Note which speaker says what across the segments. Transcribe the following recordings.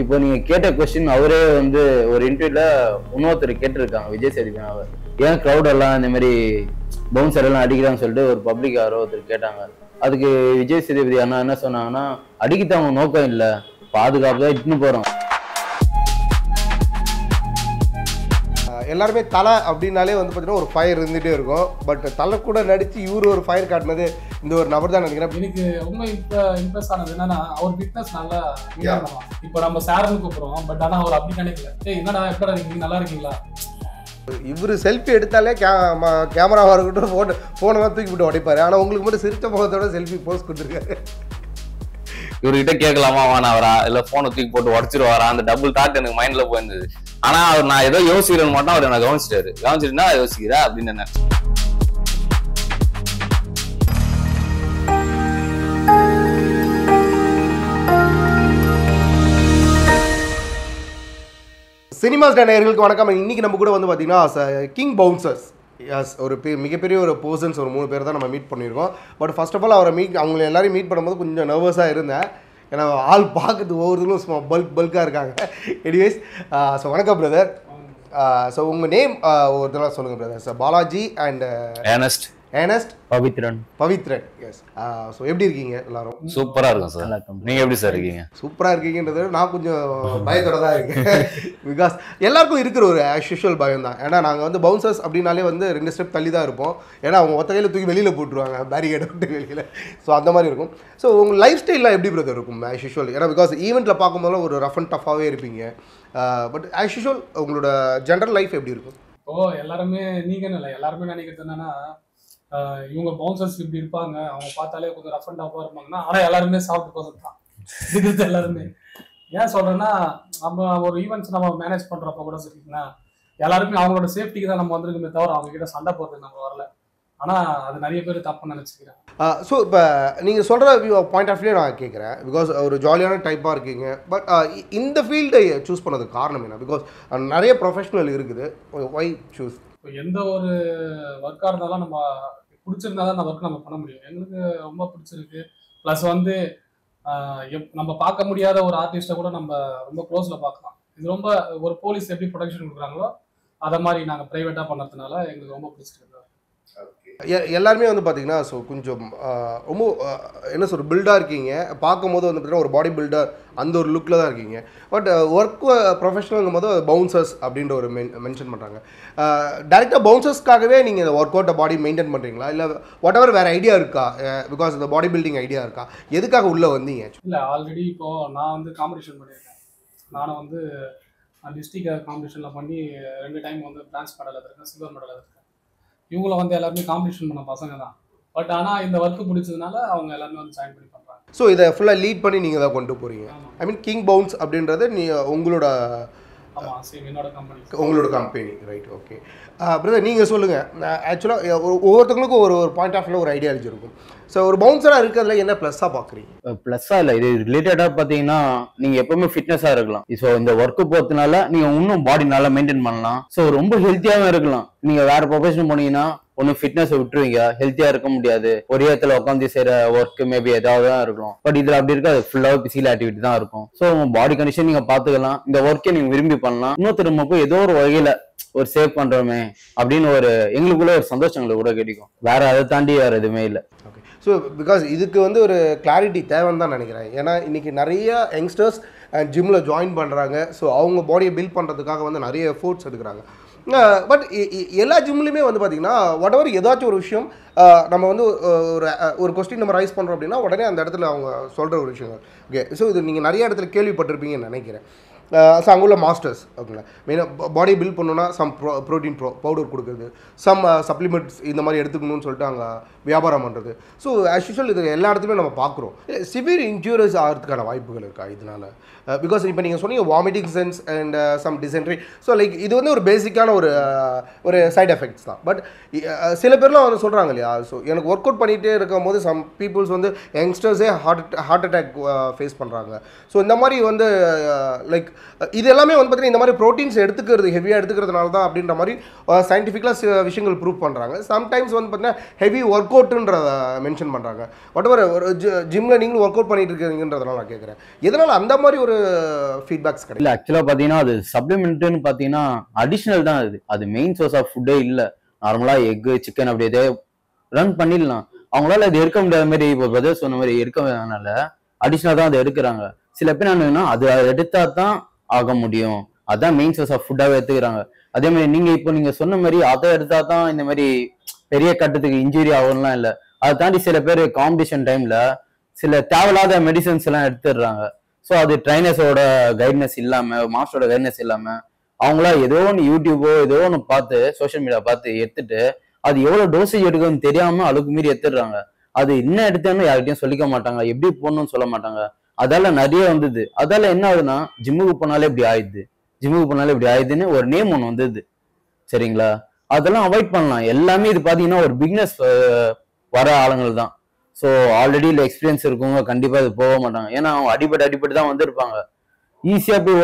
Speaker 1: இப்போ நீங்க கேட்ட கொஸ்டின் அவரே வந்து ஒரு இன்டர்வியூல இன்னொருத்தர் கேட்டிருக்காங்க விஜய் சேதுபதி ஏன் கிரௌட் எல்லாம் இந்த மாதிரி பவுன்சர் எல்லாம் அடிக்கிறான்னு சொல்லிட்டு ஒரு பப்ளிக் யாரோ ஒருத்தர் கேட்டாங்க. அதுக்கு விஜய் சேதுபதி அண்ணா என்ன சொன்னாங்கன்னா, அடிக்கத்தான் அவங்க நோக்கம் இல்லை, பாதுகாப்பு தான் இட்டுன்னு போறோம்.
Speaker 2: எல்லாருமே தலை அப்படின்னாலே வந்து பார்த்தீங்கன்னா ஒரு ஃபயர் இருந்துகிட்டே இருக்கும். பட் தலை கூட நடித்து இவர் ஒரு ஃபயர் காட்டினது இந்த ஒரு நபர் தான் நினைக்கிறேன்.
Speaker 3: எனக்கு ரொம்ப இம்ப்ரெஸ் ஆனது என்னன்னா, அவர் ஃபிட்னஸ் நல்லா இப்போ நம்ம சார்னு கூப்பிடுறோம். பட் ஆனால் அவர் அப்படி நினைக்கல. என்னடா எப்படா இருக்கீங்க, நல்லா இருக்கீங்களா?
Speaker 2: இவர் செல்ஃபி எடுத்தாலே கேமராவாக இருக்கட்டும் ஃபோனை தான் தூக்கி போட்டு உடைப்பாரு. ஆனால் உங்களுக்கு மட்டும் சிரிச்ச முகத்தோட செல்ஃபி போஸ்ட் கொடுத்துருக்காரு.
Speaker 1: இவர்கிட்ட கேட்கலாமா வேணாவரா இல்ல போனை தூக்கி போட்டு உடச்சிருவாரா, அந்த டபுள் தாட் எனக்கு மைண்ட்ல போயிருந்தது. ஆனா அவர் நான் ஏதோ யோசிக்கிறேன்னு மட்டும் அவர் என்ன கவனிச்சுட்டுனா யோசிக்கிறா அப்படின்னு என்ன.
Speaker 2: சினிமா ஸ்டார் நேயர்களுக்கு வணக்கம். இன்னைக்கு நம்ம கூட வந்து பார்த்தீங்கன்னா கிங் பவுன்சர்ஸ் ஒரு மிகப்பெரிய ஒரு பர்சன்ஸ் ஒரு 3 பேர் தான் நம்ம மீட் பண்ணியிருக்கோம். பட் ஃபர்ஸ்ட் ஆஃப் ஆல் அவங்களை எல்லாரையும் மீட் பண்ணும்போது கொஞ்சம் நர்வஸாக இருந்தேன். ஏன்னா ஆள் பார்க்கறது ஒவ்வொருத்தரும் பல்காக இருக்காங்க. எனிவேஸ் ஸோ வணக்கம் பிரதர். ஸோ உங்கள் நேம் ஒரு தடவை சொல்லுங்கள் brother. So Balaji and Ernest Pavithran. Yes. So எப்படி இருக்கீங்க எல்லாரும்?
Speaker 1: சூப்பராக இருக்கும் சார். நீங்கள் எப்படி சார் இருக்கீங்க?
Speaker 2: சூப்பராக இருக்கீங்கன்றது நான் கொஞ்சம் பயத்தோட தான் இருக்கேன். பிகாஸ் எல்லாருக்கும் இருக்கிற ஒரு ஆஸ்யூஷுவல் பயம் தான். ஏன்னா நாங்கள் வந்து பவுன்சர்ஸ் அப்படின்னாலே வந்து 2 ஸ்டெப் தள்ளி தான் இருப்போம். ஏன்னா அவங்க ஒத்த கையில் தூக்கி வெளியில் போட்டுருவாங்க, பேரிகேட் விட்டு வெளியில். ஸோ அந்த மாதிரி இருக்கும். ஸோ உங்கள் லைஃப் ஸ்டைல்லாம் எப்படி பிரதர் இருக்கும் ஆஸ்யூஷுவல்? ஏன்னா பிகாஸ் ஈவெண்ட்டில் பார்க்கும்போது ஒரு ரஃப் அண்ட் டஃபாகவே இருப்பீங்க. பட் ஆஸ்யூஷுவல் உங்களோட ஜென்ரல் லைஃப் எப்படி இருக்கும்?
Speaker 3: எல்லாருமே நீங்கன்னு இல்லை, எல்லாருமே நினைக்கிறது என்னன்னா, இவங்க பவுன்சர்ஸ் இப்படி இருப்பாங்க, அவங்க பார்த்தாலே கொஞ்சம் ரஃப் அண்ட் டஃபாக இருப்பாங்கன்னா, ஆனால் எல்லாருமே சாஃப்ட் பர்சன் தான் இது எல்லாருமே. ஏன் சொல்கிறேன்னா, நம்ம ஒரு ஈவெண்ட்ஸ் நம்ம மேனேஜ் பண்ணுறப்ப கூட சொல்லிங்கன்னா எல்லாருமே அவங்களோட சேஃப்டிக்கு தான் நம்ம வந்துருக்குமே தவிர அவங்க கிட்ட சண்டை போடுறதுக்கு நம்ம வரல. ஆனால் அது நிறைய பேர் தப்பு நினச்சிக்கிறேன்.
Speaker 2: ஸோ இப்போ நீங்கள் சொல்கிற பாயிண்ட் ஆஃப் வியூ நான் கேட்குறேன். பிகாஸ் ஒரு ஜாலியான டைப்பாக இருக்கீங்க. பட் இந்த ஃபீல்டை சூஸ் பண்ணதுக்கு காரணம் என்ன? பிகாஸ் நிறைய ப்ரொஃபஷனல் இருக்குது. Why choose?
Speaker 3: இப்போ எந்த ஒரு ஒர்க்காக இருந்தாலும் நம்ம பிடிச்சிருந்தா தான் அந்த ஒர்க் நம்ம பண்ண முடியும். எங்களுக்கு ரொம்ப பிடிச்சிருக்கு. ப்ளஸ் வந்து நம்ம பார்க்க முடியாத ஒரு ஆர்டிஸ்ட்டை கூட நம்ம ரொம்ப க்ளோஸில் பார்க்கலாம். இது ரொம்ப ஒரு போலீஸ் எப்படி ப்ரொடெக்ஷன் கொடுக்குறாங்களோ அதை மாதிரி நாங்கள் ப்ரைவேட்டாக பண்ணுறதுனால எங்களுக்கு ரொம்ப பிடிச்சிருக்கு.
Speaker 2: எல்லாருமே வந்து பார்த்தீங்கன்னா ஸோ கொஞ்சம் ரொம்ப என்ன சொல்ற பில்டாக இருக்கீங்க. பார்க்கும்போது வந்து பார்த்தீங்கன்னா ஒரு பாடி பில்டர் அந்த ஒரு லுக்கில் தான் இருக்கீங்க. பட் ஒர்க் ப்ரொஃபஷனல்ங்கும் போது பவுன்சர்ஸ் அப்படின்ற ஒரு மென்ஷன் பண்ணுறாங்க. டேரெக்டாக பவுன்சர்ஸ்க்காகவே நீங்கள் இந்த ஒர்க் அவுட்டை பாடி மெயின்டைன் பண்ணுறீங்களா, இல்லை வாட் எவர் வேறு ஐடியா இருக்கா? பிகாஸ் இந்த பாடி பில்டிங் ஐடியா இருக்கா? எதுக்காக உள்ளே வந்தீங்க?
Speaker 3: இல்லை, ஆல்ரெடி இப்போது நான் வந்து காம்படிஷன் பண்ணியிருக்கேன். நானும் வந்து டிஸ்ட்ரிக்ட் காம்படிஷனில் பண்ணி 2 டைம் வந்து பிரான்ஸ் மெடல் எடுத்திருக்கேன், சில்வர் மெடல் எடுத்திருக்கேன். இவங்கள வந்து எல்லாருமே காம்படிஷன் பண்ண பசங்க தான். பட் ஆனால் இந்த ஒர்க்கு பிடிச்சதுனால அவங்க எல்லாருமே வந்து ஜாயின் பண்ணி பண்ணுறாங்க.
Speaker 2: ஸோ இதை ஃபுல்லாக லீட் பண்ணி நீங்கள் தான் கொண்டு போகிறீங்க. ஐ மீன் கிங் பவுன்ஸ் அப்படின்றது உங்களோட உங்களோட கம்பெனி, ரைட்? ஓகே பிரதர், நீங்கள் சொல்லுங்கள். ஆக்சுவலாக ஒவ்வொருத்தங்களுக்கும் ஒரு பாயிண்ட் ஆஃப் வியூ ஒரு ஐடியாலஜி இருக்கும். ஸோ ஒரு பவுன்சராக இருக்கிறதுல என்ன ப்ளஸ்ஸாக பார்க்குறீங்க?
Speaker 1: ப்ளஸ்ஸாக இல்லை, இது ரிலேட்டடாக பார்த்தீங்கன்னா நீங்கள் எப்பவுமே ஃபிட்னஸாக இருக்கலாம். ஸோ இந்த ஒர்க்கு போகிறதுனால நீங்கள் இன்னும் பாடி நல்லா மெயின்டைன் பண்ணலாம். ஸோ ரொம்ப ஹெல்த்தியாகவும் இருக்கலாம். நீங்கள் வேறு ப்ரொஃபஷன் போனீங்கன்னா ஒன்னும் ஃபிட்னஸை விட்டுருவீங்க, ஹெல்த்தியா இருக்க முடியாது. ஒரே இடத்துல உட்காந்து செய்யற ஒர்க் மேபி ஏதாவது தான் இருக்கலாம். பட் இதுல அப்படி இருக்காது, ஃபுல்லாவே பிசிக்கல் ஆக்டிவிட்டி தான் இருக்கும். ஸோ உங்க பாடி கண்டிஷன் நீங்க பாத்துக்கலாம், இந்த ஒர்க்கை நீங்க விரும்பி பண்ணலாம். இன்னொருத்தர் நம்ம போய் ஏதோ ஒரு வகையில ஒரு சேவ் பண்றோமே அப்படின்னு ஒரு எங்களுக்குள்ள ஒரு சந்தோஷங்களை கூட கிடைக்கும். வேற அதை தாண்டி வேற எதுவுமே இல்லை.
Speaker 2: ஓகே, ஸோ பிகாஸ் இதுக்கு வந்து ஒரு கிளாரிட்டி தேவைன்னு தான் நினைக்கிறேன். ஏன்னா இன்னைக்கு நிறைய யங்ஸ்டர்ஸ் ஜிம்மில் ஜாயின் பண்ணுறாங்க. ஸோ அவங்க பாடியை பில்ட் பண்ணுறதுக்காக வந்து நிறைய எஃபோர்ட்ஸ் எடுக்கிறாங்க. பட் எல்லா ஜிம்லையுமே வந்து பார்த்தீங்கன்னா வாட் எவர் ஏதாச்சும் ஒரு விஷயம் நம்ம வந்து ஒரு கொஸ்டின் நம்ம ரைஸ் பண்ணுறோம் அப்படின்னா உடனே அந்த இடத்துல அவங்க சொல்கிற ஒரு விஷயங்கள். ஓகே, ஸோ இது நீங்கள் நிறைய இடத்துல கேள்விப்பட்டிருப்பீங்கன்னு நினைக்கிறேன். ஸோ அங்கே உள்ள மாஸ்டர்ஸ் ஓகேங்களா, மெயினாக பாடி பில்ட் பண்ணணுன்னா சம் ப்ரோட்டீன் பவுடர் கொடுக்குறது, சம் சப்ளிமெண்ட்ஸ் இந்த மாதிரி எடுத்துக்கணும்னு சொல்லிட்டு அங்கே வியாபாரம் பண்ணுறது. ஸோ ஆஸ் யூஷுவல் இது எல்லா இடத்துலையுமே நம்ம பார்க்குறோம். சிவியர் இன்ஜூரியஸ் ஆகிறதுக்கான வாய்ப்புகள் இருக்கா இதனால்? பிகாஸ் இப்போ நீங்கள் சொன்னீங்க vomiting sense and some dysentery. So like இது வந்து ஒரு பேசிக்கான ஒரு சைட் எஃபெக்ட்ஸ் தான். பட் சில பேர்லாம் வந்து சொல்கிறாங்க இல்லையா, ஸோ எனக்கு ஒர்க் அவுட் பண்ணிகிட்டே இருக்கும் போது சம் பீப்புள்ஸ் வந்து யங்ஸ்டர்ஸே ஹார்ட் அட்டாக் ஃபேஸ் பண்ணுறாங்க. ஸோ இந்த மாதிரி வந்து லைக் இது எல்லாமே வந்து பார்த்தீங்கன்னா இந்த மாதிரி ப்ரோட்டீன்ஸ் எடுத்துக்கிறது ஹெவியாக எடுத்துக்கிறதுனால தான் அப்படின்ற மாதிரி சயின்டிஃபிக்கலாக சில விஷயங்கள் ப்ரூவ் பண்ணுறாங்க. சம்டைம்ஸ் வந்து பார்த்தீங்கன்னா ஹெவி ஒர்க் அவுட்டுன்றத மென்ஷன் பண்ணுறாங்க. வாட் எவர் ஒரு ஜிம்மில் நீங்களும் ஒர்க் அவுட் பண்ணிட்டு இருக்கீங்கன்றதுனால நான் கேட்குறேன், எதனால் அந்த மாதிரி ஒரு ஃபீட்பேக்ஸ் கிடையாது?
Speaker 1: இல்லை, ஆக்சுவலாக பார்த்தீங்கன்னா அது சப்ளிமெண்ட்டுன்னு பார்த்தீங்கன்னா அடிஷ்னல் தான். அது மெயின் சோர்ஸ் ஆஃப் ஃபுட்டே இல்லை. நார்மலாக எக்கு சிக்கன் அப்படி எதே ரன் பண்ணிடலாம். அவங்களால அது எடுக்க முடியாத மாதிரி இப்போ பிரதர் சொன்ன மாதிரி எடுக்கிறதுனால அடிஷ்னலாக தான் அதை எடுக்கிறாங்க. சில பேர் என்னன்னா அது எடுத்தா தான் ஆக முடியும், அதான் மெயின் சோர்ஸ் ஆஃப் ஃபுட்டாவே எடுத்துக்கிறாங்க. அதே மாதிரி நீங்க சொன்ன மாதிரி அதை எடுத்தா தான் இந்த மாதிரி பெரிய கட்டத்துக்கு இன்ஜுரி ஆகும்லாம் இல்லை. அதை தாண்டி சில பேர் காம்படிஷன் டைம்ல சில தேவையில்லாத மெடிசன்ஸ் எல்லாம் எடுத்துடுறாங்க. ஸோ அது ட்ரைனர்ஸோட கைட்னஸ் இல்லாம மாஸ்டரோட கைட்னஸ் இல்லாம அவங்களா ஏதோ ஒன்று யூடியூபோ ஏதோ ஒன்று பார்த்து சோஷியல் மீடியா பார்த்து எடுத்துட்டு அது எவ்வளவு டோசேஜ் எடுக்குன்னு தெரியாம அளவுக்கு மீறி எடுத்துடுறாங்க. அது என்ன எடுத்தேன்னு யார்கிட்டயும் சொல்லிக்க மாட்டாங்க, எப்படி போடணும்னு சொல்ல மாட்டாங்க. அதால நிறைய வந்தது. அதால என்ன ஆகுதுன்னா ஜிம்முக்கு போனாலே இப்படி ஆயிடுதுன்னு ஒரு நேம் ஒன்று வந்தது. சரிங்களா, அதெல்லாம் அவாய்ட் பண்ணலாம். எல்லாமே இது பாத்தீங்கன்னா ஒரு பிக்னஸ் வர ஆளுங்கள் தான். ஸோ ஆல்ரெடி இல்லை எக்ஸ்பீரியன்ஸ் இருக்கவங்க கண்டிப்பா இது போக மாட்டாங்க. ஏன்னா அவங்க அடிபட்டு தான் வந்திருப்பாங்க. ஈஸியா போய்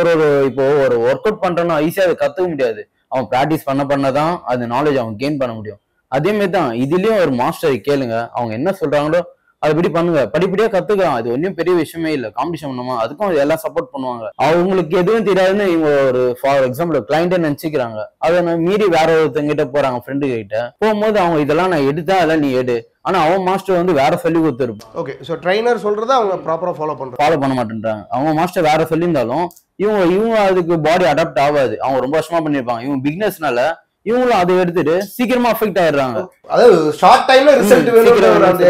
Speaker 1: இப்போ ஒரு ஒர்க் அவுட் பண்றோம்னா ஈஸியா அதை கத்துக்க முடியாது. அவன் ப்ராக்டிஸ் பண்ணதான் அந்த நாலேஜ் அவன் கெயின் பண்ண முடியும். அதே மாதிரி தான் இதுலயும் ஒரு மாஸ்டரை கேளுங்க, அவங்க என்ன சொல்றாங்களோ அதுபடி பண்ணுங்க, படிப்படியா கத்துக்கலாம். அது ஒன்றும் பெரிய விஷயமே இல்லை. காம்படிஷன் பண்ணுமா அதுக்கும் எல்லாம் சப்போர்ட் பண்ணுவாங்க. அவங்களுக்கு எதுவும் தெரியாதுன்னு இவங்க ஒரு ஃபார் எக்ஸாம்பிள் கிளைண்ட்டை நினைச்சுக்கிறாங்க. அதை மீறி வேற ஒருத்தங்கிட்ட போறாங்க, ஃப்ரெண்டு கிட்ட போகும்போது அவங்க இதெல்லாம் நான் எடுத்தேன் அதெல்லாம் நீ எடு, ஆனா அவன் மாஸ்டர் வந்து வேற சொல்லி கொடுத்துருப்பான்.
Speaker 2: ஓகே, ஸோ ட்ரைனர் சொல்றதை அவங்க ப்ராப்பரா ஃபாலோ
Speaker 1: பண்ண மாட்டேன்றாங்க. அவங்க மாஸ்டர் வேற சொல்லியிருந்தாலும் இவங்க அதுக்கு பாடி அடாப்ட் ஆகாது. அவங்க ரொம்ப வருஷமா பண்ணிருப்பாங்க. இவங்க பிக்னஸ்னால இவங்களும் அதை எடுத்துட்டு சீக்கிரமா அஃபெக்ட் ஆயிடுறாங்க.
Speaker 2: அதாவது ஷார்ட் டைம்ல ரிசல்ட் வேணும், அந்த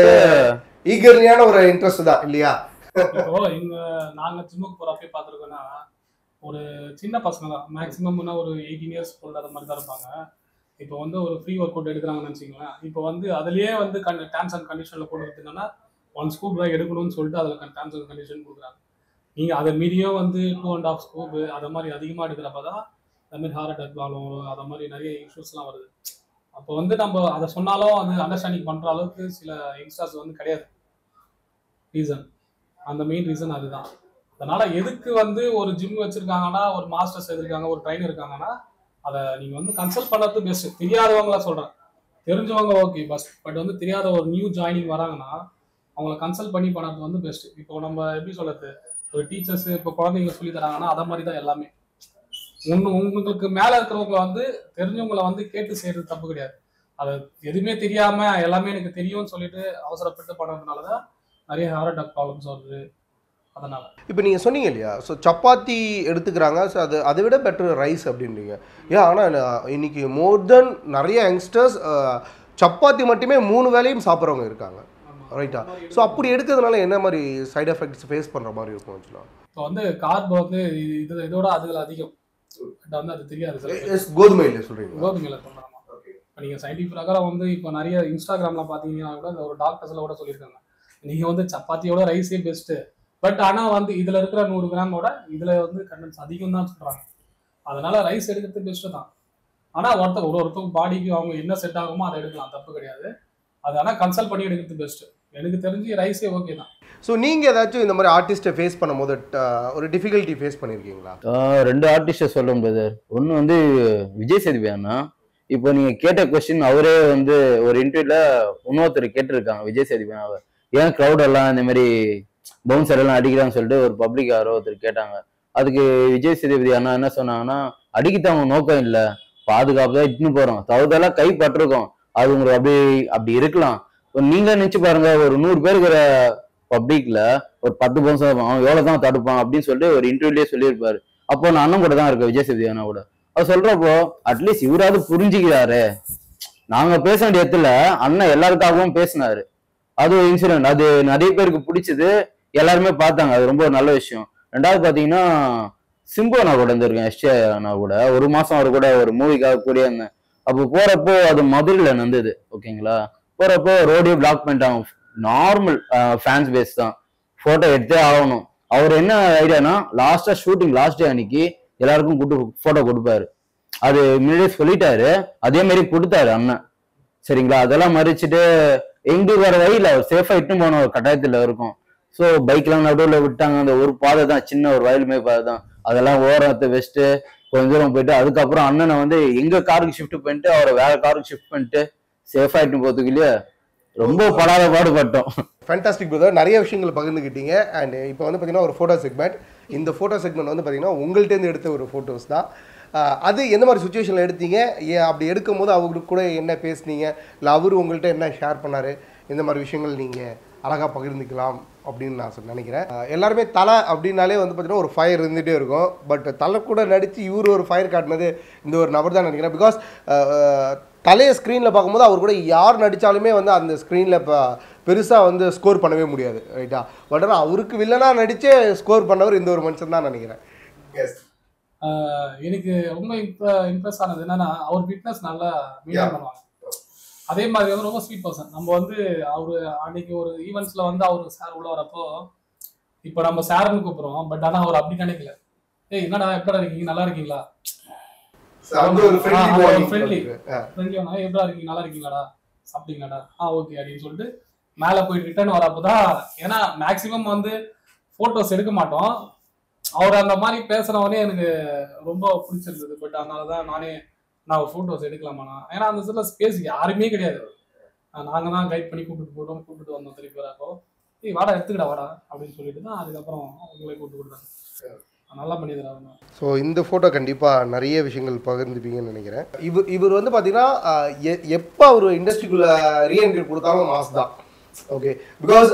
Speaker 2: ஈகர்லியான ஒரு இன்ட்ரெஸ்ட் தான் இல்லையா?
Speaker 3: இப்போ இங்க நாங்க ஜிம்முக்கு போறப்ப பாத்துருக்கோம்னா ஒரு சின்ன பசங்க தான், மேக்ஸிமம்னா ஒரு 18 இயர்ஸ் அது மாதிரி தான் இருப்பாங்க. இப்போ வந்து ஒரு ஃப்ரீ ஒர்க் அவுட் எடுக்கிறாங்கன்னு வச்சுக்கலாம். இப்போ வந்து அதுலயே வந்து டேர்ம்ஸ் அண்ட் கண்டிஷன்ல போடுறது என்னன்னா 1 ஸ்கூப் தான் எடுக்கணும்னு சொல்லிட்டு அதுல டேர்ம்ஸ் அண்ட் கண்டிஷன் கொடுக்குறாங்க. நீங்க அதை மீறியும் வந்து 2.5 ஸ்கூப் அதை மாதிரி அதிகமா எடுக்கிறப்பதான் அது மாதிரி ஹார்ட் அட்டாக் ப்ராப்ளம் வரும், அதை மாதிரி நிறைய இஷ்யூஸ்லாம் வருது. அப்போ வந்து நம்ம அதை சொன்னாலும் அது அண்டர்ஸ்டாண்டிங் பண்ற அளவுக்கு சில யங்ஸ்டர்ஸ் வந்து கிடையாது. ரீசன் அந்த மெயின் ரீசன் அதுதான். அதனால எதுக்கு வந்து ஒரு ஜிம் வச்சிருக்காங்கன்னா ஒரு மாஸ்டர்ஸ் எதிர்க்காங்க ஒரு ட்ரைனர் இருக்காங்கன்னா அதை நீங்க வந்து கன்சல்ட் பண்ணுறது பெஸ்ட். தெரியாதவங்களா சொல்றேன், தெரிஞ்சவங்க ஓகே பட் வந்து தெரியாத ஒரு நியூ ஜாயினிங் வராங்கன்னா அவங்கள கன்சல்ட் பண்ணி பண்ணுறது வந்து பெஸ்ட். இப்போ நம்ம எப்படி சொல்றது, ஒரு டீச்சர்ஸ் இப்போ குழந்தைங்களை சொல்லி தராங்கன்னா அதை மாதிரி தான் எல்லாமே. உங்களுக்கு மேல இருக்கிறவங்களை வந்து தெரிஞ்சவங்களை வந்து கேட்டு செய்யறது தப்பு கிடையாது. அது எதுவுமே தெரியாம எல்லாமே எனக்கு தெரியும்னு சொல்லிட்டு அவசரப்பட்டு பண்ணுறதுனாலதான் நிறைய ஹார்ட் அட்டாக் ப்ராப்ளம்ஸ் வருது. அதனால
Speaker 2: இப்போ நீங்கள் சொன்னீங்க இல்லையா, ஸோ சப்பாத்தி எடுத்துக்கிறாங்க, ஸோ அதை விட பெட்டர் ரைஸ் அப்படின்றீங்க. ஏன் ஆனால் இன்னைக்கு மோர் தென் நிறைய யங்ஸ்டர்ஸ் சப்பாத்தி மட்டுமே 3 வேளையும் சாப்பிட்றவங்க இருக்காங்க, ரைட்டா? ஸோ அப்படி எடுக்கிறதுனால என்ன மாதிரி சைடு எஃபெக்ட்ஸ் ஃபேஸ் பண்ணுற மாதிரி இருக்கும் ஆக்சுவலாக?
Speaker 3: இப்போ வந்து கார்ப் வந்து இதோட அதுல அதிகம் வந்து அது தெரியாது.
Speaker 2: கோதுமையில சொல்றீங்க?
Speaker 3: கோதுமையில சொல்றாங்க. இப்போ நீங்கள் சயின்டிஃபிக் பிரகாரம் வந்து இப்போ நிறைய இன்ஸ்டாகிராம்ல பார்த்தீங்கன்னா கூட ஒரு டாக்டர்ஸ்ல கூட சொல்லியிருக்காங்க நீங்க வந்து சப்பாத்தியோட ரைஸே பெஸ்ட்டு, பட் ஆனால் வந்து இதில் இருக்கிற 100 கிராமோட இதில் வந்து கண்டென்ட்ஸ் அதிகம் தான் சொல்கிறாங்க. அதனால ரைஸ் எடுக்கிறது பெஸ்ட்டு தான். ஆனால் ஒருத்தவங்க பாடிக்கு அவங்க என்ன செட் ஆகுமோ அதை எடுக்கலாம், தப்பு கிடையாது. அது ஆனால் கன்சல்ட் பண்ணி எடுக்கிறது பெஸ்ட்டு. எனக்கு தெரிஞ்சு ரைஸே ஓகே தான்.
Speaker 2: ஸோ நீங்கள் ஏதாச்சும் இந்த மாதிரி ஆர்டிஸ்ட்டை ஃபேஸ் பண்ணும்போது ஒரு டிஃபிகல்ட்டி ஃபேஸ் பண்ணியிருக்கீங்களா?
Speaker 1: 2 ஆர்டிஸ்ட்டை சொல்லும் பிரதர். ஒன்று வந்து விஜய் சேதுபதி அண்ணா. இப்போ நீங்கள் கேட்ட கொஸ்டின் அவரே வந்து ஒரு இன்டர்வியூல இன்னொருத்தர் கேட்டிருக்காங்க விஜய் சேதுபதி அண்ணாவை, ஏன் க்ரௌட் எல்லாம் இந்த மாதிரி பவுன்சர் எல்லாம் அடிக்கிறான்னு சொல்லிட்டு ஒரு பப்ளிக் யாரோ ஒருத்தர் கேட்டாங்க. அதுக்கு விஜய் சேதுபதி அண்ணா என்ன சொன்னாங்கன்னா, அடிக்கத்தவங்க நோக்கம் இல்லை, பாதுகாப்பு தான் இட்டுன்னு போகிறோம், தவறுதெல்லாம் கை பட்டிருக்கோம், அது உங்களுக்கு அப்படி இருக்கலாம். நீங்க நினைச்சு பாருங்க, ஒரு 100 பேர் இருக்கிற பப்ளிக்ல ஒரு 10 பவுன்சர் அவன் எவ்வளவுதான் தடுப்பான் அப்படின்னு சொல்லிட்டு ஒரு இன்டர்வியூலயே சொல்லியிருப்பாரு. அப்போ நான் அண்ணன் கூட தான் இருக்கேன், விஜய் சேதுபதி அண்ணா கூட. அவர் சொல்றப்போ அட்லீஸ்ட் இவராவது புரிஞ்சுக்கிறாரு. நாங்க பேச வேண்டிய இடத்துல அண்ணன் எல்லாருக்காகவும் பேசினாரு. அது ஒரு இன்சிடென்ட், அது நிறைய பேருக்கு பிடிச்சது, எல்லாருமே பார்த்தாங்க, அது ரொம்ப நல்ல விஷயம். 2வது பாத்தீங்கன்னா சிம்பு அண்ணா கூட இருந்திருக்கேன், எஸ்டி அண்ணா கூட 1 மாசம் அவர் கூட ஒரு மூவிக்காக கூடிய இருந்தேன். அப்போ போறப்போ அது மதுரையில நடந்தது, ஓகேங்களா? போறப்போ ரோடே பிளாக் பண்ணிட்டாங்க. நார்மல் ஃபேன்ஸ் பேஸ் தான், போட்டோ எடுத்தே ஆகணும். அவர் என்ன ஐடியானா லாஸ்டா ஷூட்டிங் லாஸ்ட் டே அன்னைக்கு எல்லாருக்கும் போட்டோ கொடுப்பாரு. அது முன்னாடியே சொல்லிட்டாரு, அதே மாதிரி கொடுத்தாரு அண்ணன், சரிங்களா? அதெல்லாம் மறிச்சுட்டு எங்களுக்கு வேற வழியில அவர் சேஃபா இட்டு போன ஒரு கட்டாயத்துல இருக்கும். ஸோ பைக்லாம் நடுவில் விட்டாங்க, அந்த ஒரு பாதை தான், சின்ன ஒரு வயல் மாதிரி பாதை தான். அதெல்லாம் ஓரத்தை வச்சுட்டு கொஞ்ச தூரம் போயிட்டு அதுக்கப்புறம் அண்ணனை வந்து எங்க காருக்கு ஷிஃப்ட் பண்ணிட்டு அவரை வேற காருக்கு ஷிஃப்ட் பண்ணிட்டு சேஃபா இட்டு போறதுக்குள்ளேயே ரொம்ப படாத பாடுபட்டோம்.
Speaker 2: ஃபேண்டாஸ்டிக் பிரதர், நிறைய விஷயங்கள் பகிர்ந்துக்கிட்டீங்க. அண்ட் இப்போ வந்து பார்த்தீங்கன்னா ஒரு ஃபோட்டோ செக்மெண்ட். இந்த ஃபோட்டோ செக்மெண்ட் வந்து பார்த்தீங்கன்னா உங்கள்கிட்டேருந்து எடுத்த ஒரு ஃபோட்டோஸ் தான். அது எந்த மாதிரி சுச்சுவேஷனில் எடுத்தீங்க, அப்படி எடுக்கும் போது அவங்களுக்கு கூட என்ன பேசுனீங்க, இல்லை அவர் உங்கள்கிட்ட என்ன ஷேர் பண்ணார், இந்த மாதிரி விஷயங்கள் நீங்கள் அழகாக பகிர்ந்துக்கலாம் அப்படின்னு நான் நினைக்கிறேன். எல்லாருமே தலை அப்படின்னாலே வந்து பார்த்தீங்கன்னா ஒரு ஃபயர் இருந்துகிட்டே இருக்கும். பட் தலை கூட நடித்து இவர் ஒரு ஃபயர் காட்டினது இந்த ஒரு நபர் தான் நினைக்கிறேன். பிகாஸ் தலையை ஸ்க்ரீனில் பார்க்கும்போது அவர் கூட யார் நடித்தாலுமே வந்து அந்த ஸ்க்ரீனில் இப்போ பெருசாக வந்து ஸ்கோர் பண்ணவே முடியாது, ரைட்டா? பட் ஆனால் அவருக்கு வில்லனாக நடித்து ஸ்கோர் பண்ணவர் இந்த ஒரு மனுஷன் தான் நினைக்கிறேன். எஸ்,
Speaker 3: எனக்கு ரொம்ப இம்ப்ரெஸ் ஆனது என்னன்னா அவர் ஃபிட்னஸ் நல்லா மெயின்டைன் பண்ணுவாங்க. அதே மாதிரி வந்து ரொம்ப ஸ்வீட் பர்சன். நம்ம வந்து அவரு அன்னைக்கு ஒரு ஈவெண்ட்ஸ்ல வந்து அவரு சார் உள்ள வரப்போ இப்போ நம்ம சார்னு கூப்பிடுறோம், பட் ஆனால் அவர் அப்படி நினைக்கல. ஏய் என்னடா எப்படா இருக்கீங்க, நல்லா இருக்கீங்களா, ஃப்ரெண்ட்லி எப்படா இருக்கீங்க, நல்லா இருக்கீங்களாடா, சாப்பிட்டீங்களாடா, ஓகே அப்படின்னு சொல்லிட்டு மேலே போய் ரிட்டர்ன் வரப்போதான். ஏன்னா மேக்சிமம் வந்து போட்டோஸ் எடுக்க மாட்டோம். அவர் அந்த மாதிரி பேசுறவனே எனக்கு ரொம்ப பிடிச்சிருந்தது. பட் அதனாலதான் நான் போட்டோஸ் எடுக்கலாமாண்ணா, ஏன்னா அந்த சில ஸ்பேஸ் யாருமே கிடையாது. நாங்க தான் கைட் பண்ணி கூப்பிட்டு வந்தோம் திருப்பி வரப்போ. ஏய் வாடா எடுத்துக்கிடா வாடா அப்படின்னு சொல்லிட்டு தான் அதுக்கப்புறம் உங்களை கூப்பிட்டு கொடுத்தாங்க. நல்லா பண்ணிடுறாங்க.
Speaker 2: ஸோ இந்த ஃபோட்டோ கண்டிப்பாக நிறைய விஷயங்கள் பகிர்ந்துப்பீங்கன்னு நினைக்கிறேன். இவர் வந்து பார்த்தீங்கன்னா எப்போ அவர் இண்டஸ்ட்ரிக்குள்ளே ரீஎன்ட்ரி கொடுத்தாலும் மாஸ் தான். ஓகே, பிகாஸ்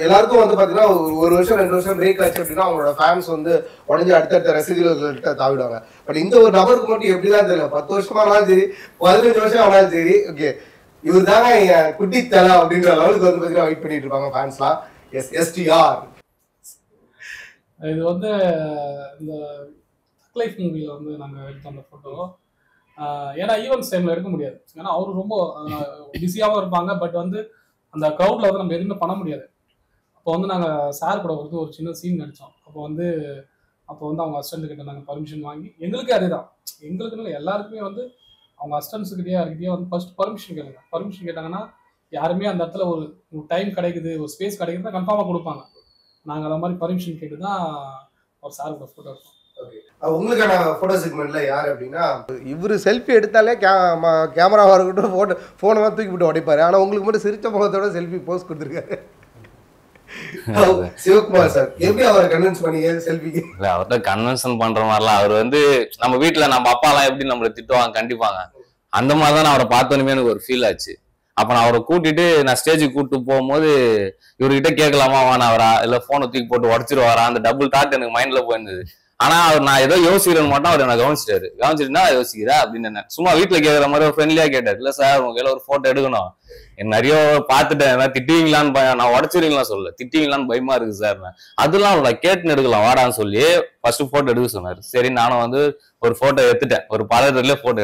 Speaker 2: எல்லாருக்கும் வந்து பார்த்தீங்கன்னா ஒரு வருஷம் 2 வருஷம் பிரேக் ஆச்சு அப்படின்னா அவங்களோட ஃபேன்ஸ் வந்து உடஞ்சி அடுத்தடுத்த ரசிகர்கள்ட்ட தாவிடுவாங்க. பட் இந்த ஒரு நபருக்கு மட்டும் எப்படி தான் தெரியல, 10 வருஷமா ஆனாலும் சரி 15 வருஷம் ஆனாலும் சரி, ஓகே இவர் தாங்க குட்டி தலை அப்படின்ற லெவலுக்கு வந்து பார்த்தீங்கன்னா வெயிட் பண்ணிட்டு இருப்பாங்க ஃபேன்ஸ்லாம். S, STR.
Speaker 3: இது வந்து இந்த லைஃப் மூவியில் வந்து நாங்கள் எடுத்தோம் அந்த ஃபோட்டோ. ஏன்னா ஈவெண்ட்ஸ் டைமில் எடுக்க முடியாது, ஏன்னா அவரு ரொம்ப பிஸியாகவும் இருப்பாங்க. பட் வந்து அந்த க்ரௌடில் வந்து நம்ம எதுவுமே பண்ண முடியாது. அப்போ வந்து நாங்கள் சார் கூட வந்து ஒரு சின்ன சீன் நடித்தோம். அப்போ வந்து அவங்க அசிஸ்டன்ட் கிட்ட நாங்கள் பர்மிஷன் வாங்கி, எங்களுக்கே அதே தான், எங்களுக்குன்னு எல்லாருக்குமே வந்து அவங்க அசிஸ்டன்ஸுக்கிட்டே யாருக்கிட்டே வந்து ஃபர்ஸ்ட் பர்மிஷன் கேளுங்க. பர்மிஷன் கேட்டாங்கன்னா யாருமே அந்த இடத்துல ஒரு டைம் கிடைக்குது, ஒரு ஸ்பேஸ் கிடைக்குதுன்னா கன்ஃபார்மாக கொடுப்பாங்க. நாங்கள் அந்த மாதிரி பர்மிஷன் கேட்டு தான் ஒரு சார் கூட ஃபோட்டோ எடுத்தோம்.
Speaker 2: உங்களுக்கான ஃபோட்டோ செக்மெண்ட்ல யார் அப்படின்னா, இவர் செல்ஃபி எடுத்தாலே கேமராவாக இருக்கட்டும் ஃபோனை தான் தூக்கி போட்டு உடைப்பாரு. ஆனால் உங்களுக்கு மட்டும் சிரிச்ச முகத்தோட செல்ஃபி போஸ்ட் கொடுத்துருக்காரு சிவகுமார் சார். எப்படி அவரை கன்வின்ஸ் பண்ணீங்க செல்ஃபிக்கு?
Speaker 4: இல்லை, அவர்கிட்ட கன்வென்ஷன் பண்ற மாதிரிலாம் அவர் வந்து நம்ம வீட்டில் நம்ம அப்பாலாம் எப்படி நம்மளை திட்டுவாங்க கண்டிப்பாங்க, அந்த மாதிரி தான் அவரை பார்த்தோன்னே எனக்கு ஒரு ஃபீல் ஆச்சு. அப்போ நான் அவரை கூட்டிட்டு நான் ஸ்டேஜுக்கு கூப்பிட்டு போகும்போது இவர்கிட்ட கேட்கலாமா வானவரா இல்லை ஃபோனை தூக்கி போட்டு உடச்சிருவாரா, அந்த டபுள் தாட் எனக்கு மைண்ட்ல போயிருந்தது. ஆனா அவர் நான் ஏதோ யோசிக்கிறேன்னு மட்டும் அவர் என்ன கவனிச்சுட்டுனா யோசிக்கிறா அப்படின்னு சும்மா வீட்டுல கேட்கற மாதிரி ஒரு ஃப்ரெண்ட்லியா கேட்டார். இல்ல சார் உங்க கையில ஒரு போட்டோ எடுக்கணும், நிறைய பார்த்துட்டேன், திட்டுவீங்களான்னு பயம், நான் உடச்சிருவீங்களாம் சொல்ல, திட்டுவீங்களான்னு பயமா இருக்கு சார். அதெல்லாம் கேட்டுன்னு எடுக்கலாம் வாடான்னு சொல்லி ஃபர்ஸ்ட் போட்டோ எடுக்க சொன்னாரு. சரி நானும் வந்து ஒரு போட்டோ எடுத்துட்டேன், ஒரு பதட்டத்துலயே போட்டோ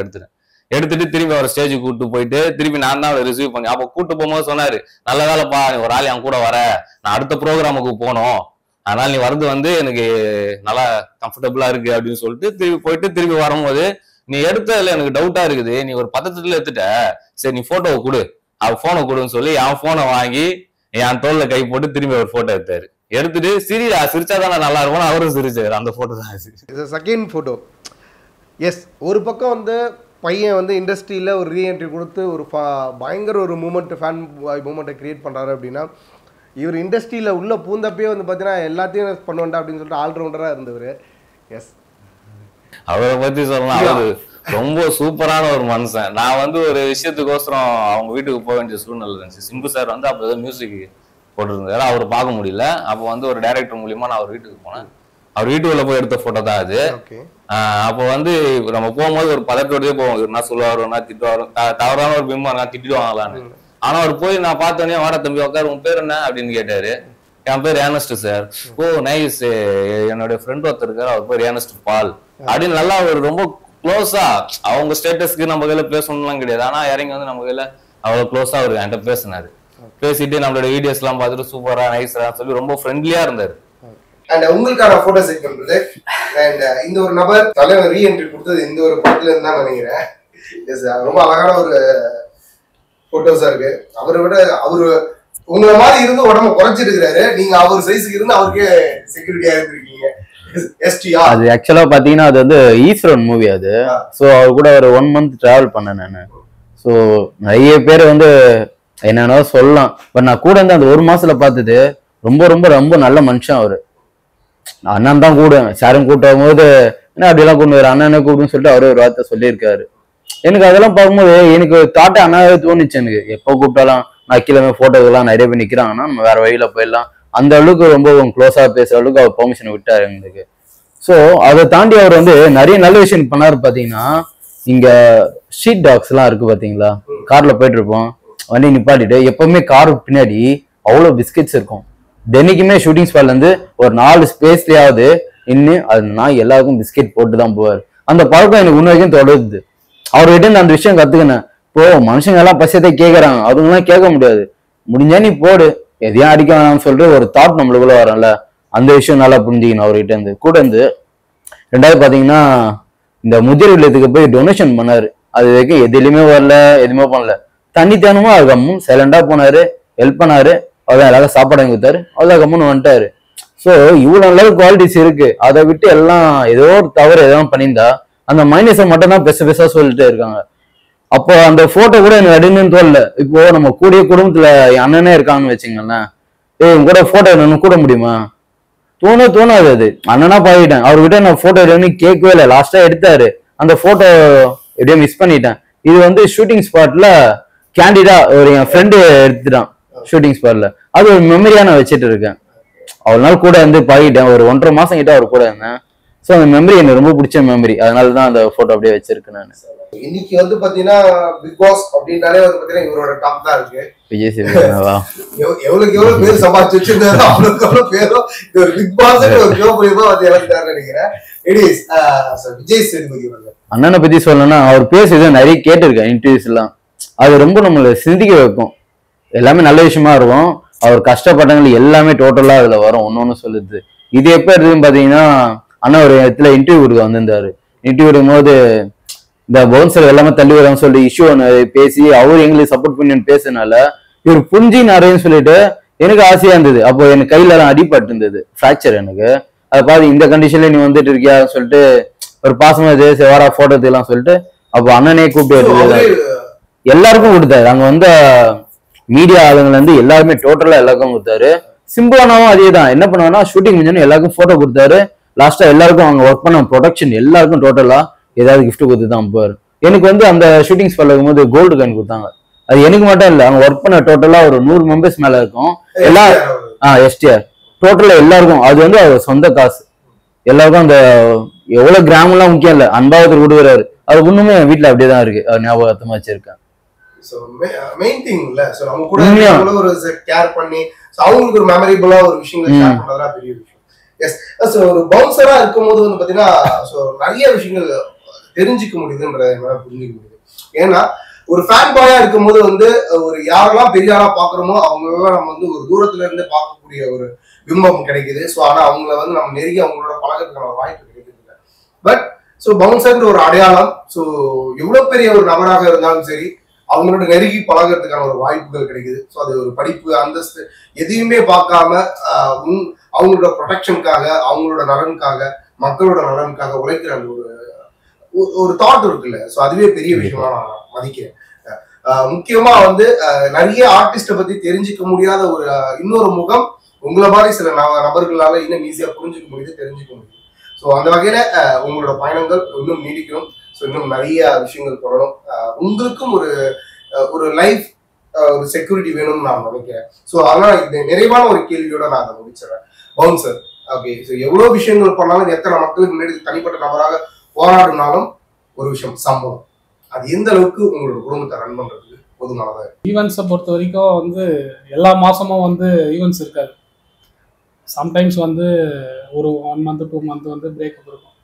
Speaker 4: எடுத்துட்டு திரும்பி அவர் ஸ்டேஜுக்கு கூட்டு போயிட்டு திருப்பி நான் தான் ரிசீவ் பண்ணி அப்போ கூட்டு போகும்போது சொன்னாரு, நல்ல வேலைப்பா நீ ஒரு ஆள் என் கூட வர, நான் அடுத்த ப்ரோக்ராமுக்கு போனோம், அதனால நீ வரது வந்து எனக்கு நல்லா கம்ஃபர்டபுளா இருக்கு அப்படின்னு சொல்லிட்டு திரும்பி போயிட்டு திரும்பி வரும்போது நீ எடுத்ததுல எனக்கு டவுட்டா இருக்குது, நீ ஒரு பதட்டத்துல எடுத்துட்ட, சரி நீ போட்டோவை கொடு, அவர் போனை கொடுன்னு சொல்லி என் போனை வாங்கி என் தோல்ல கை போட்டு திரும்பி ஒரு போட்டோ எடுத்தாரு. எடுத்துட்டு சிரிச்சாதானே நல்லா இருக்கும், அவரும் சிரிச்சாரு. அந்த போட்டோ தான்
Speaker 2: செகண்ட் போட்டோ. எஸ், ஒரு பக்கம் வந்து பையன் வந்து இண்டஸ்ட்ரியில் ஒரு ரீஎன்ட்ரி கொடுத்து ஒரு பயங்கர ஒரு ஃபேன் மூமெண்ட்டை கிரியேட் பண்ணுறாரு அப்படின்னா, இவர் இண்டஸ்ட்ரியில் உள்ள பூந்தப்பே வந்து பார்த்தீங்கன்னா எல்லாத்தையும் பண்ணுவேண்டா அப்படின்னு சொல்லிட்டு ஆல்ரவுண்டராக இருந்தவர். எஸ்,
Speaker 4: அவரை பற்றி சொல்லலாம், அவரு ரொம்ப சூப்பரான ஒரு மனுஷன். நான் வந்து ஒரு விஷயத்துக்கோசரம் அவங்க வீட்டுக்கு போக வேண்டிய சூழ்நிலை இருந்துச்சு. சிம்பு சார் வந்து அப்போ ஏதோ மியூசிக் போட்டுருந்தாரு, அவர் பார்க்க முடியல. அப்போ வந்து ஒரு டைரக்டர் மூலியமா நான் அவர் வீட்டுக்கு போனேன். அவர் வீட்டுக்குள்ள போய் எடுத்த போட்டோ தான் அது. அப்போ வந்து நம்ம போகும்போது ஒரு பதட்டோடயே போவோம், இவருனா சொல்லுவாருன்னா திட்டுவாரு, தவறான ஒரு பிம்பம் திட்டுவாங்களான்னு. ஆனா அவர் போய் நான் பார்த்தோன்னே வாடா தம்பி உட்காரு, உன் பேர் என்ன அப்படின்னு கேட்டாரு. என் பேர் ஏர்னஸ்ட் சார். ஓ நைஸ், என்னுடைய ஃப்ரெண்ட் ஒருத்தர் இருக்காரு, அவர் பேர் ஏர்னஸ்ட் பால் அப்படின்னு நல்லா ஒரு ரொம்ப க்ளோஸா, அவங்க ஸ்டேட்டஸ்க்கு நம்ம கையில பேசணும்லாம் கிடையாது, ஆனா இறங்கி வந்து நம்ம கையில அவ்வளவு க்ளோஸா அவர் என்கிட்ட பேசினாரு. பேசிட்டு நம்மளோட வீடியோஸ் எல்லாம் பார்த்துட்டு சூப்பரா நைஸா சொல்லி ரொம்ப ஃப்ரெண்ட்லியா இருந்தாரு.
Speaker 2: அண்ட் உங்களுக்கான போட்டோ செட் பண்றது அண்ட் இந்த ஒரு நபர் தலைவர் ரீஎன்ட்ரி கொடுத்தது இந்த ஒரு படத்துல இருந்து தான் நினைக்கிறேன். ரொம்ப அழகான ஒரு போட்டோஸா இருக்கு. அவரை விட அவரு உங்களை மாதிரி இருந்து உடம்ப குறைச்சிட்டு இருக்கிறாரு, நீங்க அவர் சைஸுக்கு இருந்து அவருக்கே செக்யூரிட்டியா இருந்திருக்கீங்க. STR.
Speaker 1: அது ஆக்சுவலா பாத்தீங்கன்னா அது வந்து ஈஸ்வரன் மூவி அது. ஸோ அவர் கூட ஒரு 1 month டிராவல் பண்ணேன் நான். ஸோ நிறைய பேர் வந்து என்னன்னா சொல்லலாம், பட் நான் கூட இருந்து அந்த 1 மாசத்துல பார்த்தது ரொம்ப ரொம்ப ரொம்ப நல்ல மனுஷன் அவரு. அண்ணன் தான் கூடுவேன், சாரும் கூட்டும் போது என்ன அப்படியெல்லாம் கொண்டு வர அண்ணனை கூப்பிடுன்னு சொல்லிட்டு அவரே ஒரு வார்த்தை சொல்லியிருக்காரு. எனக்கு அதெல்லாம் பார்க்கும்போது எனக்கு தாட்டை அண்ணாவே தோணுச்சு. எனக்கு எப்போ கூப்பிட்டாலும் நான் கீழே போட்டோக்கெல்லாம் நிறைய பேர் நிற்கிறாங்கன்னா நம்ம வேற வழியில போயிடலாம், அந்த அளவுக்கு ரொம்ப க்ளோஸா பேசுற அளவுக்கு அவர் பெர்மிஷன் விட்டாரு எங்களுக்கு. ஸோ அதை தாண்டி அவர் வந்து நிறைய நல்ல விஷயம் பண்ணாரு. பாத்தீங்கன்னா இங்க ஸ்ட்ரீட் டாக்ஸ் எல்லாம் இருக்கு பாத்தீங்களா, கார்ல போயிட்டு இருப்போம், வண்டி நிப்பாட்டிட்டு எப்பவுமே கார் பின்னாடி அவ்வளவு பிஸ்கெட்ஸ் இருக்கும். தினைக்குமே ஷூட்டிங் ஸ்பாட்ல இருந்து ஒரு 4 ஸ்பேஸ்லயாவது இன்னும் அது நான் எல்லாருக்கும் பிஸ்கெட் போட்டு தான் போவார். அந்த பழக்கம் எனக்கு இன்ன வரைக்கும் தொடருது. அவர்கிட்ட இருந்து அந்த விஷயம் கத்துக்கினேன். இப்போ மனுஷங்க எல்லாம் பசியத்தை கேட்கறாங்க, அதுங்கெல்லாம் கேட்க முடியாது, முடிஞ்சா நீ போடு, எதையும் அடிக்க வேணாம்னு சொல்லிட்டு ஒரு தாட் நம்மளுக்குள்ள வரல. அந்த விஷயம் நல்லா புரிஞ்சுக்கணும் அவர்கிட்ட இருந்து. கூட இருந்து 2வது பாத்தீங்கன்னா இந்த முதியோர் இல்லத்துக்கு போய் டொனேஷன் பண்ணாரு. அது வரைக்கும் எதுலையுமே வரல, எதுவுமே பண்ணல, தனித்தனமா அது கம்மும் சைலண்டா போனாரு, ஹெல்ப் பண்ணாரு, அதான் எல்லாரும் சாப்பாடு வாங்கி கொடுத்தாரு, அவ்வளோ கம்முன்னு வந்துட்டாரு. ஸோ இவ்வளவு நல்ல குவாலிட்டிஸ் இருக்கு. அதை விட்டு எல்லாம் ஏதோ ஒரு தவறு எதாவது பண்ணியிருந்தா அந்த மைனஸை மட்டும் தான் பெருசா சொல்லிட்டே இருக்காங்க. அப்போ அந்த போட்டோ கூட எனக்கு அடின்னு தோணல. இப்போ நம்ம கூடிய குடும்பத்துல என் அண்ணனே இருக்காங்கன்னு வச்சுங்களேன், உங்க கூட போட்டோ என்னன்னு கூட முடியுமா, தோணாது. அது அண்ணனா பாக்கிட்டேன். அவர்கிட்ட நான் போட்டோ எடுன்னு கேட்கவே இல்லை. லாஸ்டா எடுத்தாரு, அந்த போட்டோ எப்படியோ மிஸ் பண்ணிட்டேன். இது வந்து ஷூட்டிங் ஸ்பாட்ல கேண்டிடா ஒரு என் ஃப்ரெண்டு எடுத்துட்டான் ஷூட்டிங் ஸ்பாட்ல. அது ஒரு மெமரியா நான் வச்சுட்டு இருக்கேன். அவ்வளவு நாள் கூட வந்து பாக்கிட்டேன், ஒரு 1.5 மாசம் கிட்ட அவர் கூட இருந்தேன். ஸோ அந்த மெமரி எனக்கு ரொம்ப பிடிச்ச மெமரி, அதனாலதான் அந்த போட்டோ அப்படியே வச்சிருக்கேன் நான்.
Speaker 2: இன்னைக்கு வந்து பாத்தீங்கன்னா பிக் பாஸ் அப்படின்னாலே வந்து பாத்தீங்கன்னா இவரோட டாப் தான் இருக்கு.
Speaker 1: விஜய் சேதுபதிவா
Speaker 2: எவ்வளவுக்கு எவ்வளவு பேர் சம்பாதிச்சு வச்சிருந்தாரோ அவ்வளவுக்கு எவ்வளவு பேரும் இந்த ஒரு பிக் பாஸ் ஒரு ஷோ மூலியமா வந்து இறந்துட்டாருன்னு நினைக்கிறேன். விஜய் சேதுபதி
Speaker 1: அண்ணனை பத்தி சொல்லணும்னா அவர் பேசுறது நிறைய கேட்டிருக்கேன் இன்டர்வியூஸ் எல்லாம். அது ரொம்ப நம்மளை சிந்திக்க வைக்கும். எல்லாமே நல்ல விஷயமா இருக்கும். அவர் கஷ்டப்பட்டவங்களுக்கு எல்லாமே டோட்டலா அதுல வரும், ஒன்னொன்னு சொல்லுது. இது எப்ப இருக்குன்னு பாத்தீங்கன்னா அண்ணா ஒரு இடத்துல இன்டர்வியூ கொடுக்க வந்திருந்தாரு. இன்டர்வியூ எடுக்கும் போது இந்த பவுன்சர் எல்லாமே தள்ளி வரான்னு சொல்லி இஷ்யூ ஒன்று பேசி அவர் எங்களுக்கு சப்போர்ட் பண்ணி பேசுனால இவர் புரிஞ்சு நிறையன்னு சொல்லிட்டு எனக்கு ஆசையா இருந்தது. அப்போ எனக்கு கையில எல்லாம் அடிபட்டு இருந்தது, ஃப்ராக்சர் எனக்கு. அதை பார்த்து இந்த கண்டிஷன்ல நீ வந்துட்டு இருக்கியா சொல்லிட்டு ஒரு பாசமா வாரா போட்டோ எல்லாம் சொல்லிட்டு அப்போ அண்ணனே கூப்பிட்டு எல்லாருக்கும் கொடுத்தாரு. அங்க வந்து மீடியா ஆளுங்கள்ல இருந்து எல்லாருமே டோட்டலா எல்லாருக்கும் கொடுத்தாரு. சிம்புவானாவும் அதே தான். என்ன பண்ணுவாங்கன்னா ஷூட்டிங் முடிஞ்சோன்னு எல்லாருக்கும் போட்டோ கொடுத்தாரு. லாஸ்டா எல்லாருக்கும் அவங்க ஒர்க் பண்ண ப்ரொடக்ஷன் எல்லாருக்கும் டோட்டலா ஏதாவது கிஃப்ட் கொடுத்து தான் போவார். எனக்கு வந்து அந்த ஷூட்டிங் ஸ்பாட்ல இருக்கும்போது கோல்டு காயின் கொடுத்தாங்க. அது எனக்கு மட்டும் இல்லை, அவங்க ஒர்க் பண்ண டோட்டலா ஒரு 100 மெம்பர்ஸ் மேல இருக்கும். எஸ்டிஆர் டோட்டலா எல்லாருக்கும். அது வந்து அவர் சொந்த காசு. எல்லாருக்கும் அந்த எவ்வளவு கிராமம்லாம் முக்கியம் இல்லை, அன்பாவத்தில் கொடுக்குறாரு. அது ஒண்ணுமே வீட்டுல அப்படியேதான் இருக்கு, அவர் ஞாபகத்தமா வச்சிருக்கேன்.
Speaker 2: மெயின் திங் இல்ல, சோ நம்ம கூட ஒரு கேர் பண்ணி அவங்களுக்கு ஒரு மெமரபிளா ஒரு விஷயங்களை ஷேர் பண்றதா பெரிய விஷயம். எஸ், சோ ஒரு பவுன்சரா இருக்கும்போது வந்து பாத்தீங்கன்னா சோ நிறைய விஷயங்கள் தெரிஞ்சுக்க முடியுதுன்றத புரிஞ்சுக்க முடியுது. ஏன்னா ஒரு ஃபேன் பாயா இருக்கும்போது வந்து ஒரு யாரெல்லாம் பெரிய ஆளா பாக்குறோமோ அவங்களெல்லாம் நம்ம வந்து ஒரு தூரத்துல இருந்து பார்க்கக்கூடிய ஒரு பிம்பம் கிடைக்குது. ஸோ ஆனா அவங்கள வந்து நம்ம நெருங்கி அவங்களோட பழக்கத்துக்கான வாய்ப்பு கிடைக்குது. பட் ஸோ பவுன்சர்ன்ற ஒரு அடையாளம், ஸோ எவ்வளவு பெரிய ஒரு நபராக இருந்தாலும் சரி அவங்களோட நெருங்கி பழகிறதுக்கான ஒரு வாய்ப்புகள் கிடைக்குது. ஸோ அது ஒரு படிப்பு அந்தஸ்து எதையுமே பார்க்காம அவங்களோட ப்ரொடெக்ஷனுக்காக, அவங்களோட நலனுக்காக, மக்களோட நலனுக்காக உழைக்கிற அந்த ஒரு தாட் இருக்குல்ல, ஸோ அதுவே பெரிய விஷயமா நான் மதிக்கிறேன். முக்கியமா வந்து நிறைய ஆர்டிஸ்ட பத்தி தெரிஞ்சுக்க முடியாத ஒரு இன்னொரு முகம் உங்களை மாதிரி சில நபர்களால இன்னும் ஈஸியா புரிஞ்சுக்க முடியுது, தெரிஞ்சுக்க முடியுது. ஸோ அந்த வகையில உங்களோட பயணங்கள் இன்னும் நீடிக்கணும். ஸோ இன்னும் நிறைய விஷயங்கள் பண்ணணும். உங்களுக்கும் ஒரு லைஃப் ஒரு செக்யூரிட்டி வேணும்னு நான் நினைக்கிறேன். ஸோ அதனால இந்த நிறைவான ஒரு கேள்வியோட நான் அதை முடிச்சிடறேன். பவுன்சர், ஓகே, ஸோ எவ்வளவு விஷயங்கள் பண்ணாலும், எத்தனை மக்களுக்கு முன்னாடி தனிப்பட்ட நபராக போராடினாலும் ஒரு விஷயம் சம்பளம், அது எந்த அளவுக்கு உங்களோட குடும்பத்தை ரன் பண்றதுக்கு போதுமானதா?
Speaker 3: ஈவெண்ட்ஸை பொறுத்த வரைக்கும் வந்து எல்லா மாசமும் வந்து ஈவெண்ட்ஸ் இருக்காது. சம்டைம்ஸ் வந்து ஒரு 1 month 2 month வந்து பிரேக்கப் இருக்கும்.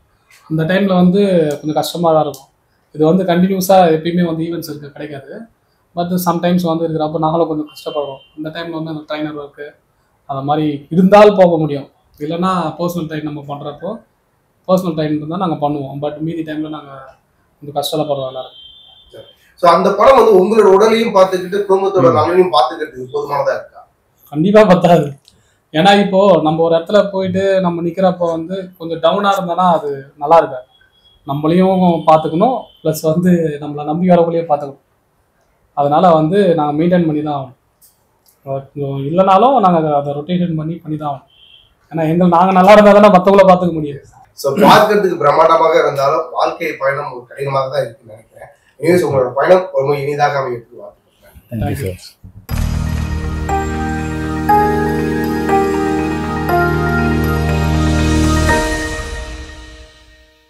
Speaker 3: அந்த டைம்ல வந்து கொஞ்சம் கஷ்டமாக தான் இருக்கும். இது வந்து கண்டினியூஸாக எப்பயுமே வந்து ஈவெண்ட்ஸ் இருக்கு கிடைக்காது. பட் சம்டைம்ஸ் வந்து இருக்கிறப்ப நாங்களும் கொஞ்சம் கஷ்டப்படுறோம். அந்த டைம்ல வந்து அந்த ட்ரைனர் ஒர்க்கு அது மாதிரி இருந்தால் போக முடியும். இல்லைன்னா பர்சனல் டைம் நம்ம பண்ணுறப்போ பர்சனல் டைம் இருந்தால் நாங்கள் பண்ணுவோம். பட் மீதி டைம்ல நாங்கள் கொஞ்சம் கஷ்டப்படுறோம் எல்லாரும்.
Speaker 2: ஸோ அந்த படம் வந்து உங்களோட உடலையும் பார்த்துக்கிட்டு குடும்பத்தோட நலனையும் பார்த்துக்கிறதுக்கு போதுமானதா இருக்கா?
Speaker 3: கண்டிப்பாக பத்தாது. ஏன்னா இப்போ நம்ம ஒரு இடத்துல போயிட்டு நம்ம நிக்கிறப்போ வந்து கொஞ்சம் டவுனா இருந்தோம்னா அது நல்லா இருக்காது. நம்மளையும் பார்த்துக்கணும், ப்ளஸ் வந்து நம்மளை நம்பி வரவங்களையும் பார்த்துக்கணும். அதனால வந்து நாங்கள் மெயின்டைன் பண்ணி தான் ஆகணும். இல்லைனாலும் நாங்கள் அதை ரொட்டேஷன் பண்ணி தான் ஆகணும். ஏன்னா நாங்கள் நல்லா இருந்தால் தானே மற்றவங்கள பார்த்துக்க முடியாது.
Speaker 2: ஸோ பார்க்கறதுக்கு பிரம்மாண்டமாக இருந்தாலும் வாழ்க்கை பயணம் ஒரு கடினமாக தான் இருக்குன்னு நினைக்கிறேன். உங்களோட பயணம் ரொம்ப இனிதாக அமையத்துக்கு வாழ்த்துக்கள்.
Speaker 1: Thank you sir.